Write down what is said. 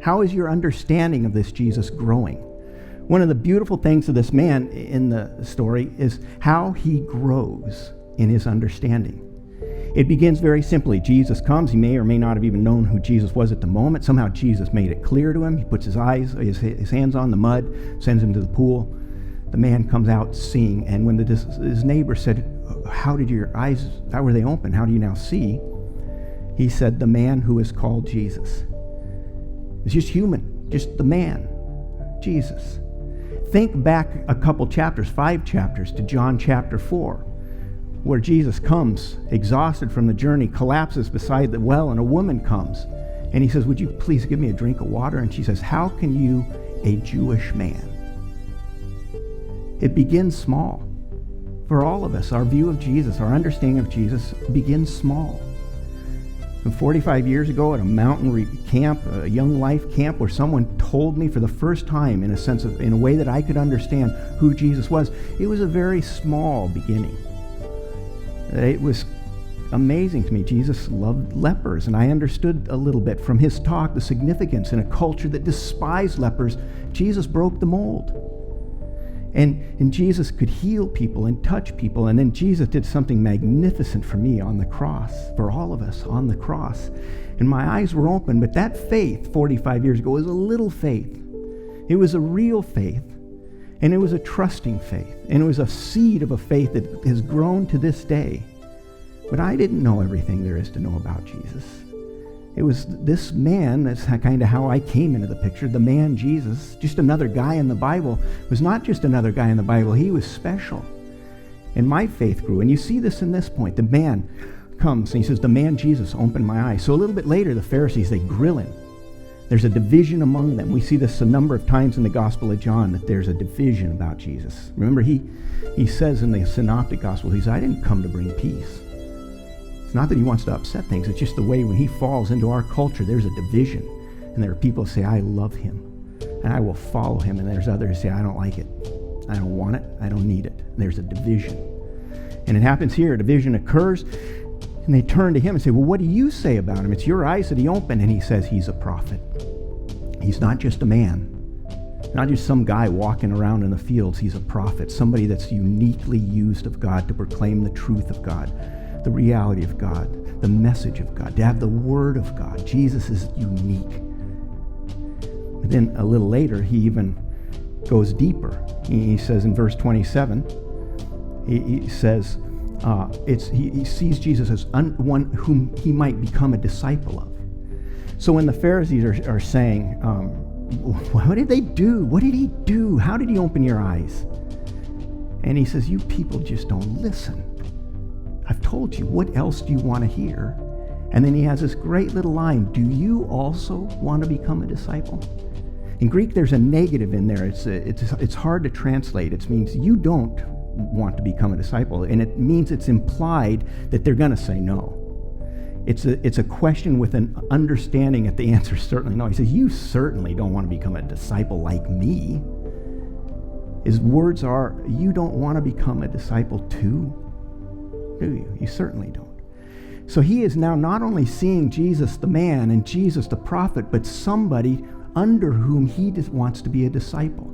How is your understanding of this Jesus growing? One of the beautiful things of this man in the story is how he grows in his understanding. It begins very simply. Jesus comes. He may or may not have even known who Jesus was at the moment. Somehow Jesus made it clear to him. He puts his hands on the mud, sends him to the pool. The man comes out seeing, and when his neighbor said, how did your eyes, how were they open? How do you now see? He said, the man who is called Jesus. It's just human, just the man, Jesus. Think back a couple chapters, 5 chapters, to John chapter 4, where Jesus comes, exhausted from the journey, collapses beside the well, and a woman comes. And he says, would you please give me a drink of water? And she says, how can you, a Jewish man? It begins small. For all of us, our view of Jesus, our understanding of Jesus begins small. And 45 years ago at a mountain camp, a young life camp, where someone told me for the first time in a way that I could understand who Jesus was, it was a very small beginning. It was amazing to me. Jesus loved lepers, and I understood a little bit from his talk the significance in a culture that despised lepers. Jesus broke the mold. And Jesus could heal people and touch people. And then Jesus did something magnificent for me on the cross, for all of us on the cross. And my eyes were open, but that faith 45 years ago was a little faith. It was a real faith, and it was a trusting faith, and it was a seed of a faith that has grown to this day. But I didn't know everything there is to know about Jesus. It was this man, that's kind of how I came into the picture, the man Jesus, just another guy in the Bible, was not just another guy in the Bible, he was special. And my faith grew. And you see this in this point. The man comes and he says, the man Jesus opened my eyes. So a little bit later, the Pharisees, they grill him. There's a division among them. We see this a number of times in the Gospel of John, that there's a division about Jesus. Remember, he says in the Synoptic Gospel, he says, I didn't come to bring peace. Not that he wants to upset things. It's just the way when he falls into our culture, there's a division. And there are people who say, I love him, and I will follow him. And there's others who say, I don't like it. I don't want it. I don't need it. And there's a division. And it happens here. A division occurs, and they turn to him and say, well, what do you say about him? It's your eyes that he opened. And he says, he's a prophet. He's not just a man. Not just some guy walking around in the fields. He's a prophet. Somebody that's uniquely used of God to proclaim the truth of God, the reality of God, the message of God, to have the Word of God. Jesus is unique. But then a little later, he even goes deeper. He says in verse 27, he says, he sees Jesus as one whom he might become a disciple of. So when the Pharisees are saying, what did they do? What did he do? How did he open your eyes? And he says, you people just don't listen. I've told you, what else do you want to hear? And then he has this great little line, do you also want to become a disciple? In Greek, there's a negative in there. It's hard to translate. It means you don't want to become a disciple, and it means it's implied that they're going to say no. It's a question with an understanding that the answer is certainly no. He says, you certainly don't want to become a disciple like me. His words are, you don't want to become a disciple too? Do you? You certainly don't. So he is now not only seeing Jesus the man and Jesus the prophet, but somebody under whom he wants to be a disciple.